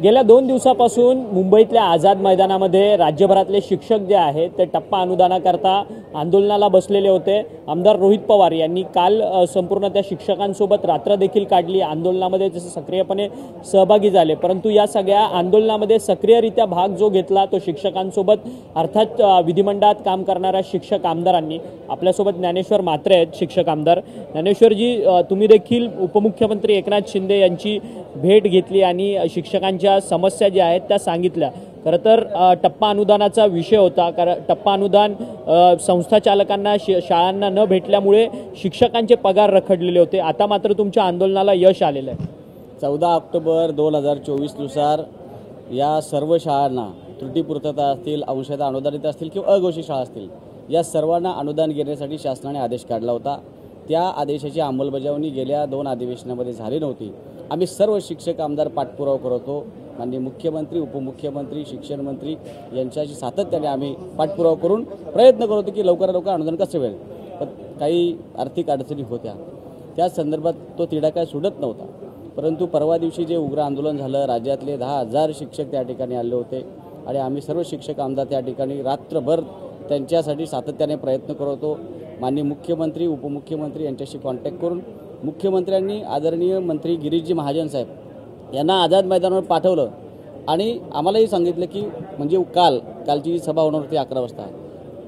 गेल्या 2 दिवसापासून मुंबईतल्या आझाद मैदानामध्ये राज्यभरातले शिक्षक जे आहेत ते टप्पा अनुदानाकरता आंदोलनाला बसलेले होते। आमदार रोहित पवार यांनी काल संपूर्ण त्या शिक्षकांसोबत रात्र देखील काढली, आंदोलनामध्ये जसे सक्रियपणे सहभागी झाले। परंतु या सगळ्या आंदोलनामध्ये सक्रियरित्या भाग जो घेतला तो शिक्षकांसोबत अर्थात विधिमंडळात काम करणाऱ्या शिक्षक आमदारांनी। आपल्यासोबत ज्ञानेश्वर म्हात्रे आहेत, शिक्षक आमदार। ज्ञानेश्वरजी, तुम्ही देखील उपमुख्यमंत्री एकनाथ शिंदे यांची भेट घेतली आणि शिक्षकांच्या समस्या ज्या आहेत त्या सांगितल्या। खरं तर टप्पा अनुदानाचा विषय होता, कारण टप्पा अनुदान संस्था चालकांना शाळांना न भेटल्यामुळे शिक्षकांचे पगार रखडलेले होते। आता मात्र तुमच्या आंदोलनाला यश आलेलं आहे। 14 ऑक्टोबर 2024 नुसार या सर्व शाळांना त्रुटीपूर्तता असतील, अंशतः अनुदानित असतील किंवा अघोषित शाळा असतील, या सर्वांना अनुदान घेण्यासाठी शासनाने आदेश काढला होता। त्या आदेशाची अंमलबजावणी गेल्या 2 अधिवेशनामध्ये झाली नव्हती। आम्ही सर्व शिक्षक आमदार पाठपुरावा करतो। माननीय मुख्यमंत्री, उपमुख्यमंत्री, शिक्षण मंत्री यांच्याशी सातत्याने आम्ही पाठपुरावा करून प्रयत्न करत होतो की लवकरात लवकर अनुदान कसे मिळेल। पण काही आर्थिक अडचणी होत्या, त्या संदर्भात तो तिढा काय सुटत नव्हता। परंतु परवा दिवशी जे उग्र आंदोलन झालं, राज्यातले 10,000 शिक्षक त्या ठिकाणी आले होते आणि आम्ही सर्व शिक्षक आमदार त्या ठिकाणी रात्रभर त्यांच्यासाठी सातत्याने प्रयत्न करत होतो। माननीय मुख्यमंत्री, उपमुख्यमंत्री यांच्याशी कॉन्टॅक्ट करून मुख्यमंत्र्यांनी आदरणीय मंत्री गिरीशजी महाजन साहेब यांना आझाद मैदानावर पाठवलं आणि आम्हालाही सांगितलं की म्हणजे कालची जी सभा होणार होती 11 वाजता,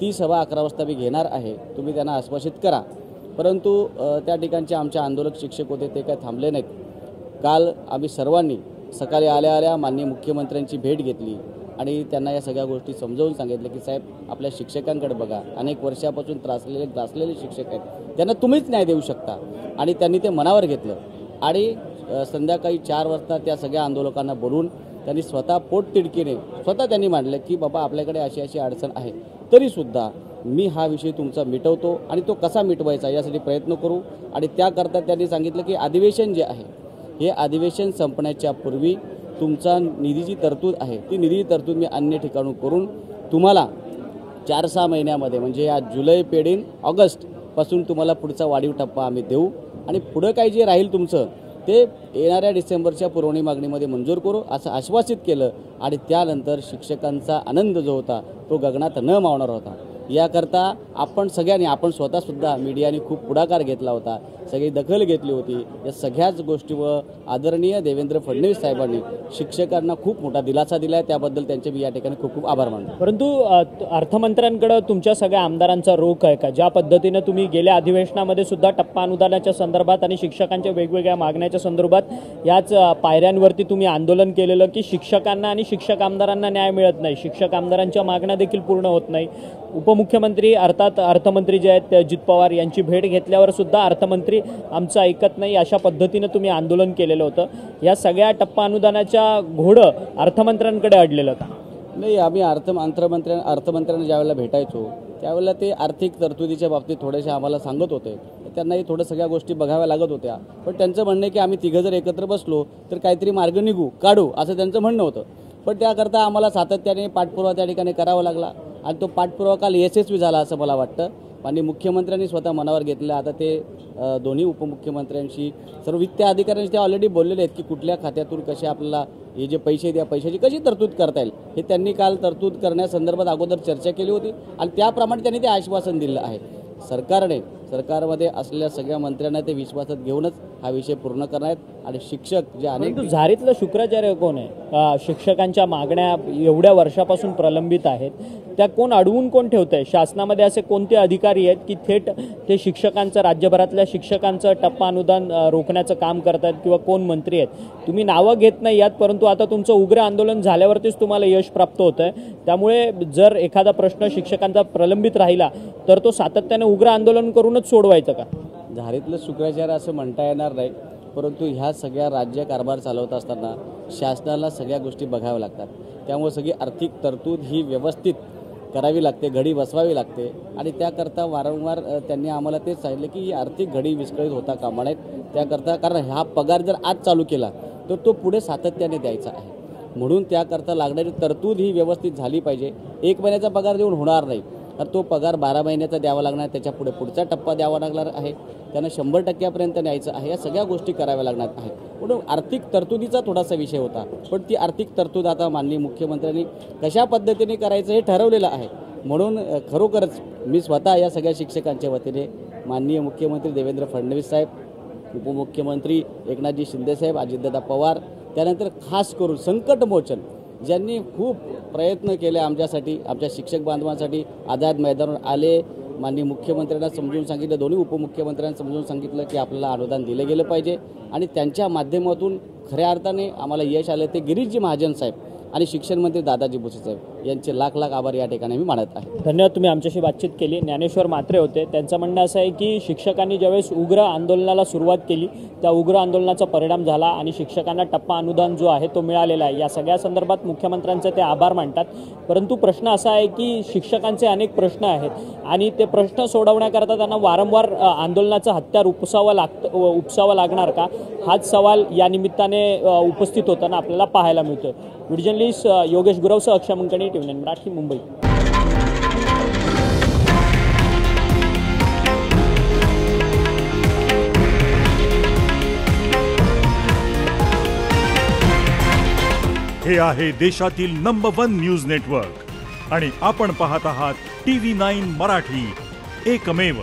ती सभा 11 वाजता मी घेणार आहे, तुम्ही त्यांना आश्वासित करा। परंतु त्या ठिकाणचे आमचे आंदोलक शिक्षक होते, ते काय थांबले नाहीत। काल आम्ही सर्वांनी सकाळी आल्या माननीय मुख्यमंत्र्यांची भेट घेतली आणि त्यांना या सगळ्या गोष्टी समजावून सांगितलं की साहेब, आपल्या शिक्षकांकडे बघा, अनेक वर्षापासून त्रासलेले शिक्षक आहेत, त्यांना तुम्हीच न्याय देऊ शकता। आणि त्यांनी ते मनावर घेतलं आणि संध्याकाळी 4 वाजता त्या सगळ्या आंदोलकांना बोलून त्यांनी स्वतः पोटतिडकीने त्यांनी मांडलं की बाबा, आपल्याकडे अशी अडचण आहे, तरीसुद्धा मी हा विषय तुमचा मिटवतो आणि तो कसा मिटवायचा यासाठी प्रयत्न करू। आणि त्याकरता त्यांनी सांगितलं की अधिवेशन जे आहे, हे अधिवेशन संपण्याच्या पूर्वी तुमचा निधीची तरतूद आहे, ती निधी तरतूद मी अन्य ठिकाणून करून तुम्हाला 4-6 महिन्यामध्ये, म्हणजे या जुलै पेढीन ऑगस्टपासून तुम्हाला पुढचा वाढीव टप्पा आम्ही देऊ आणि पुढं काही जे राहील तुमचं ते येणाऱ्या डिसेंबरच्या पुरवणी मागणीमध्ये मंजूर करू असं आश्वासित केलं। आणि त्यानंतर शिक्षकांचा आनंद जो होता तो गगनात न मावणार होता। याकरता आपण सगळ्यांनी, आपण स्वतःसुद्धा मीडियाने खूप पुढाकार घेतला होता, सगळी दखल घेतली होती। या सगळ्याच गोष्टीवर आदरणीय देवेंद्र फडणवीस साहेबांनी शिक्षकांना खूप मोठा दिलासा दिला आहे, त्याबद्दल त्यांचे मी या ठिकाणी खूप खूप आभार मानतो। परंतु अर्थमंत्र्यांकडे तुमच्या सगळ्या आमदारांचा रोख आहे का? ज्या पद्धतीने तुम्ही गेल्या अधिवेशनामध्ये सुद्धा टप्पा अनुदानाच्या संदर्भात आणि शिक्षकांच्या वेगवेगळ्या मागण्याच्या संदर्भात याच पायऱ्यांवरती तुम्ही आंदोलन केलेलं की शिक्षकांना आणि शिक्षक आमदारांना न्याय मिळत नाही, शिक्षक आमदारांच्या मागण्या देखील पूर्ण होत नाही। उपमुख्यमंत्री अर्थात अर्थमंत्री जे आहेत अजित पवार यांची भेट घेतल्यावर सुद्धा अर्थमंत्री आमचं ऐकत नाही, अशा पद्धतीने तुम्ही आंदोलन केलेलं होतं। या सगळ्या टप्पा अनुदानाच्या घोडं अर्थमंत्र्यांकडे अडलेलं का? नाही, आम्ही अर्थमंत्र्यांना ज्यावेळेला भेटायचो त्यावेळेला ते आर्थिक तरतुदीच्या बाबतीत थोडेसे आम्हाला सांगत होते, त्यांनाही थोडं सगळ्या गोष्टी बघाव्या लागत होत्या। पण त्यांचं म्हणणं आहे की आम्ही तिघं जर एकत्र बसलो तर काहीतरी मार्ग काढू असं त्यांचं म्हणणं होतं। पण त्याकरता आम्हाला सातत्याने पाठपुरावा त्या ठिकाणी करावा लागला आणि तो पाठपुरावा काल यशस्वी झाला असं मला वाटतं। आणि मुख्यमंत्र्यांनी स्वतः मनावर घेतलं। आता ते दोन्ही उपमुख्यमंत्र्यांशी, सर्व वित्त अधिकाऱ्यांशी ते ऑलरेडी बोललेले आहेत की कुठल्या खात्यातून कसे आपल्याला हे जे पैसे द्या, पैशाची कशी तरतूद करता येईल, हे त्यांनी काल तरतूद करण्यासंदर्भात अगोदर चर्चा केली होती आणि त्याप्रमाणे त्यांनी ते आश्वासन दिलं आहे। सरकारमध्ये असलेल्या सगळ्या मंत्र्यांना ते विश्वासात घेऊनच हा विषय पूर्ण करणार आहेत। आणि शिक्षक जे अनेक झारीतलं शुक्राचार्य कोण आहे? शिक्षकांच्या मागण्या एवढ्या वर्षापासून प्रलंबित आहेत, त्या कोण अडवून कोण ठेवत आहे? शासनामध्ये असे कोणते अधिकारी आहेत की थेट ते शिक्षकांचं, राज्यभरातल्या शिक्षकांचं टप्पा अनुदान रोखण्याचं काम करतात किंवा कोण मंत्री आहेत? तुम्ही नावं घेत नाही यात, परंतु आता तुमचं उग्र आंदोलन झाल्यावरतीच तुम्हाला यश प्राप्त होतं आहे। त्यामुळे जर एखादा प्रश्न शिक्षकांचा प्रलंबित राहिला तर तो सातत्याने उग्र आंदोलन करूनच सोडवायचं का? झारीतलं शुक्राचार्य असं म्हणता येणार नाही, परंतु ह्या सगळ्या राज्य कारभार चालवत असताना शासनाला सगळ्या गोष्टी बघाव्या लागतात। त्यामुळे सगळी आर्थिक तरतूद ही व्यवस्थित करावी लागते, घडी बसवावी लागते। आणि त्याकरता वारंवार त्यांनी आम्हाला तेच सांगितलं की ही आर्थिक घडी विस्कळीत होता कामा नयेत। त्याकरता, कारण हा पगार जर आज चालू केला तर तो पुढे सातत्याने द्यायचा आहे, म्हणून त्याकरता लागणारी तरतूद ही व्यवस्थित झाली पाहिजे। 1 महिन्याचा पगार देऊन होणार नाही। तर तो पगार 12 महिन्याचा द्यावा लागणार, त्याच्या पुढे पुढचा टप्पा द्यावा लागणार आहे, त्यांना 100% न्यायचं आहे, या सगळ्या गोष्टी कराव्या लागणार आहेत. म्हणून आर्थिक तरतुदीचा थोडासा विषय होता, पण ती आर्थिक तरतूद आता माननीय मुख्यमंत्र्यांनी कशा पद्धतीने करायचं हे ठरवलेलं आहे. म्हणून खरोखरच मी स्वतः या सगळ्या शिक्षकांच्या वतीने माननीय मुख्यमंत्री देवेंद्र फडणवीस साहेब, उपमुख्यमंत्री एकनाथजी शिंदेसाहेब, अजितदादा पवार, त्यानंतर खास करून संकटमोचन ज्यांनी खूप प्रयत्न केले आमच्यासाठी, आमच्या शिक्षक बांधवांसाठी, आझाद मैदानावर आले, माननीय मुख्यमंत्र्यांना समजून सांगितलं, दोन्ही उपमुख्यमंत्र्यांना समजून सांगितलं की आपल्याला अनुदान दिलं गेलं पाहिजे आणि त्यांच्या माध्यमातून खऱ्या अर्थाने आम्हाला यश आलं. ते गिरीशजी महाजन साहेब आणि शिक्षण मंत्री दादाजी भुसे साहेब यांचे लाख लाख आभार या ठिकाणी मी मानत आहे. धन्यवाद. तुम्ही आमच्याशी बातचीत केली. ज्ञानेश्वर म्हात्रे होते. त्यांचं म्हणणं असं आहे की शिक्षकांनी ज्यावेळेस उग्र आंदोलनाला सुरुवात केली त्या उग्र आंदोलनाचा परिणाम झाला आणि शिक्षकांना टप्पा अनुदान जो आहे तो मिळालेला आहे. या सगळ्या संदर्भात मुख्यमंत्र्यांचे ते आभार मानतात. परंतु प्रश्न असा आहे की शिक्षकांचे अनेक प्रश्न आहेत आणि ते प्रश्न सोडवण्याकरता त्यांना वारंवार आंदोलनाचं हत्यार उपसावं लागणार का, हाच सवाल या निमित्ताने उपस्थित होताना आपल्याला पाहायला मिळतोय. व्हिडिओ जर्नलिस्ट योगेश गुरवसह अक्षय मुंकणी, TV9 मराठी, मुंबई. हे आहे देशातील नंबर 1 न्यूज नेटवर्क आणि आपण पाहत आहात TV9 मराठी, एकमेव.